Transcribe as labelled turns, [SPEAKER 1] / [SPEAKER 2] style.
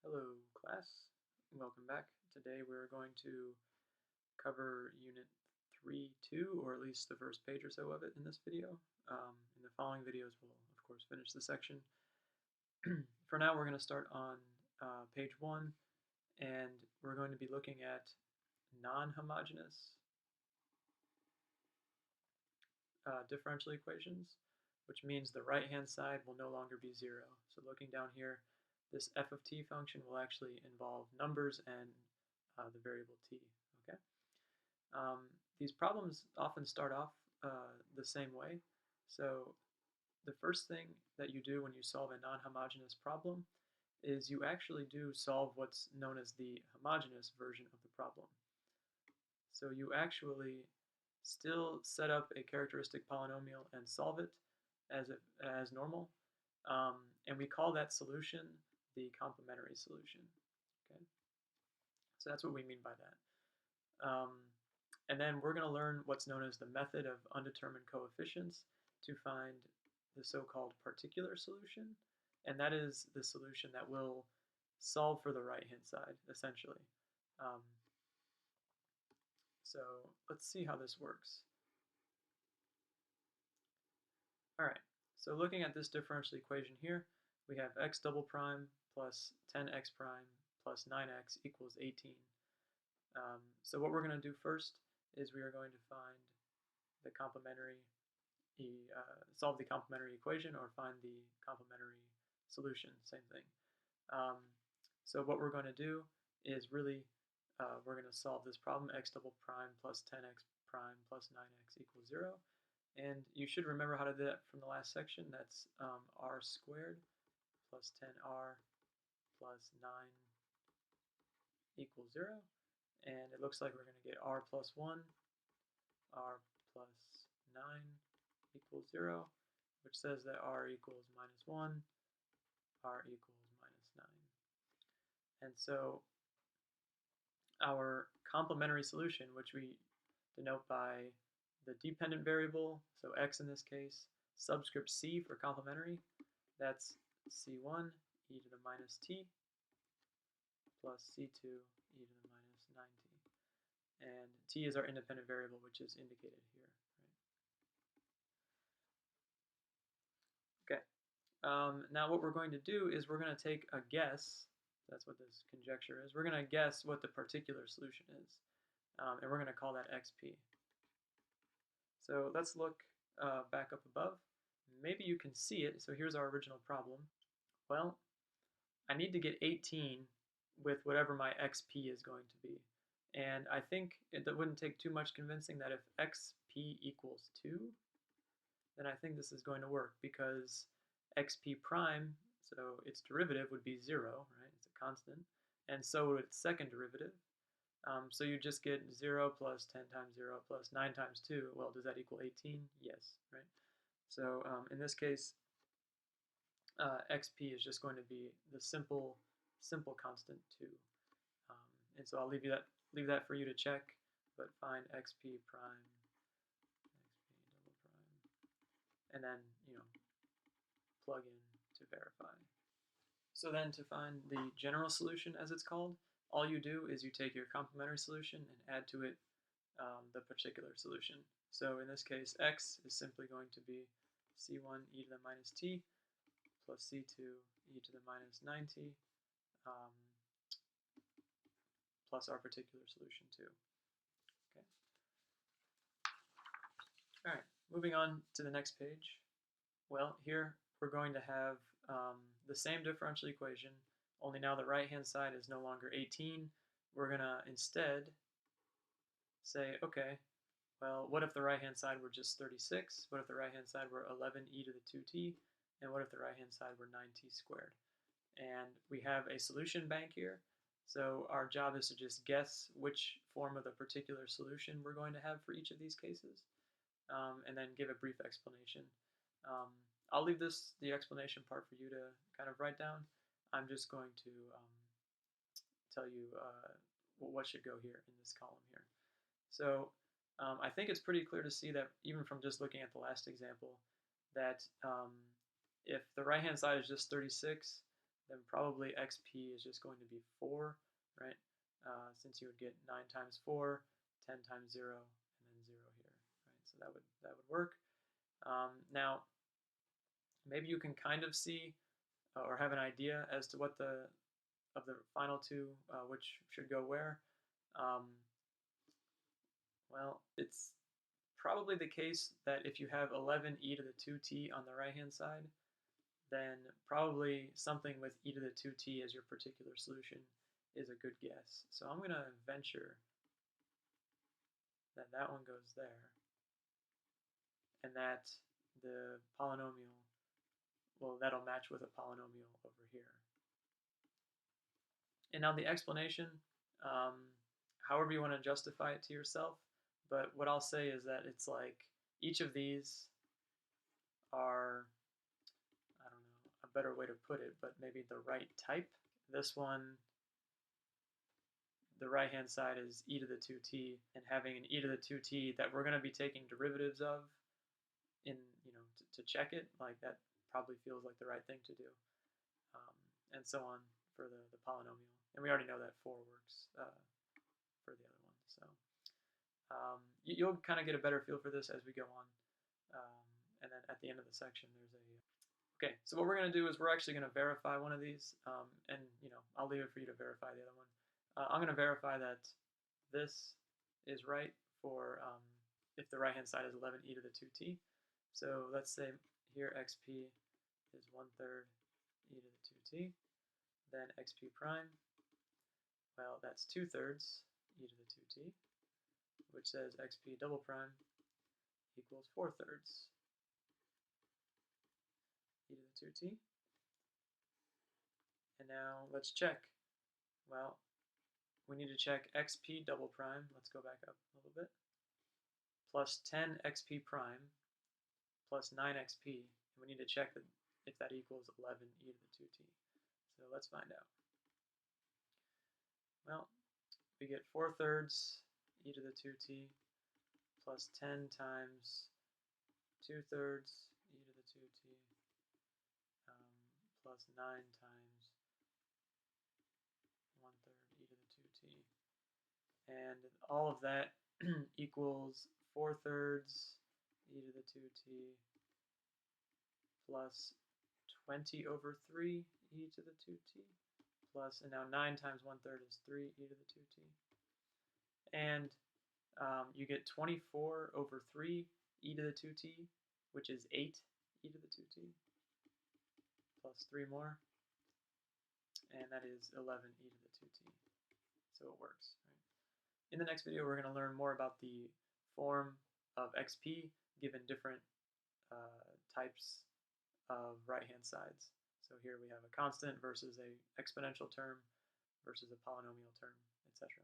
[SPEAKER 1] Hello class, welcome back. Today we're going to cover Unit 3.2, or at least the first page or so of it in this video. In the following videos we'll of course finish the section. For now we're going to start on page 1, and we're going to be looking at non-homogeneous differential equations, which means the right hand side will no longer be 0. So looking down here, this f of t function will actually involve numbers and the variable t. Okay. These problems often start off the same way. So the first thing that you do when you solve a non-homogeneous problem is you actually do solve what's known as the homogeneous version of the problem. So you actually still set up a characteristic polynomial and solve it as normal, and we call that solution the complementary solution. Okay, so that's what we mean by that. And then we're going to learn what's known as the method of undetermined coefficients to find the so-called particular solution, and that is the solution that will solve for the right-hand side, essentially. So let's see how this works. All right, so looking at this differential equation here, we have x double prime plus 10x prime plus 9x equals 18. So what we're going to do first is we are going to find the solve the complementary equation, or find the complementary solution, same thing. So what we're going to do is really we're going to solve this problem, x double prime plus 10x prime plus 9x equals 0. And you should remember how to do that from the last section. That's r squared plus 10r plus 9 equals 0. And it looks like we're going to get r plus 1, r plus 9 equals 0, which says that r equals minus 1, r equals minus 9. And so our complementary solution, which we denote by the dependent variable, so x in this case, subscript c for complementary, that's c1 e to the minus t plus c2 e to the minus 9t. And t is our independent variable, which is indicated here. Right? Okay. Now what we're going to do is we're going to take a guess. That's what this conjecture is. We're going to guess what the particular solution is, and we're going to call that xp. So let's look back up above. Maybe you can see it. So here's our original problem. Well, I need to get 18 with whatever my xp is going to be. And I think it wouldn't take too much convincing that if xp equals 2, then I think this is going to work, because xp prime, so its derivative would be 0, right? It's a constant. And so would its second derivative. So you just get 0 plus 10 times 0 plus 9 times 2. Well, does that equal 18? Yes, right? So in this case, xp is just going to be the simple constant 2. And so I'll leave that for you to check, but find xp prime, xp double prime, and then plug in to verify. So then to find the general solution, as it's called, all you do is you take your complementary solution and add to it the particular solution. So in this case, x is simply going to be c1 e to the minus t plus c2 e to the minus 9t plus our particular solution 2. Okay. All right, moving on to the next page. Well, here we're going to have the same differential equation, only now the right-hand side is no longer 18. We're going to instead say, okay, well, what if the right-hand side were just 36? What if the right-hand side were 11e to the 2t? And what if the right-hand side were 9t squared? And we have a solution bank here. So our job is to just guess which form of the particular solution we're going to have for each of these cases, and then give a brief explanation. I'll leave the explanation part for you to kind of write down. I'm just going to tell you what should go here in this column here. So I think it's pretty clear to see that even from just looking at the last example, that if the right-hand side is just 36, then probably xp is just going to be 4, right? Since you would get 9 times 4, 10 times 0, and then 0 here, right? So that would work. Now, maybe you can kind of see or have an idea as to what of the final two, which should go where. Well, it's probably the case that if you have 11e to the 2t on the right-hand side, then probably something with e to the 2t as your particular solution is a good guess. So I'm going to venture that that one goes there, and that the polynomial, well, that'll match with a polynomial over here. And now the explanation, however you want to justify it to yourself, but what I'll say is that it's like each of these are, I don't know, a better way to put it, but maybe the right type. This one, the right-hand side is e to the 2t, and having an e to the 2t that we're going to be taking derivatives of in, to check it, like that probably feels like the right thing to do, and so on for the polynomial. And we already know that 4 works for the other one. So you'll kind of get a better feel for this as we go on. And then at the end of the section, there's a... Okay, so what we're going to do is we're actually going to verify one of these, and I'll leave it for you to verify the other one. I'm going to verify that this is right for if the right-hand side is 11e to the 2t. So let's say here xp is 1/3 e to the 2t. Then xp prime, well, that's 2/3 e to the 2t, which says xp double prime equals 4/3 e to the 2t. And now let's check. Well, we need to check xp double prime, let's go back up a little bit, plus 10 xp prime plus 9 xp, and we need to check that if that equals 11 e to the 2t. So let's find out. Well, we get 4/3 e to the 2t plus 10 times 2/3 e to the 2t plus 9 times 1/3 e to the 2t. And all of that equals 4/3 e to the 2t plus 20/3 e to the 2t plus, and now 9 times 1/3 is 3 e to the 2t. And you get 24/3 e to the 2t, which is 8 e to the 2t, plus 3 more, and that is 11 e to the 2t. So it works. Right? In the next video, we're going to learn more about the form of xp given different types of right-hand sides. So here we have a constant versus an exponential term versus a polynomial term, etc.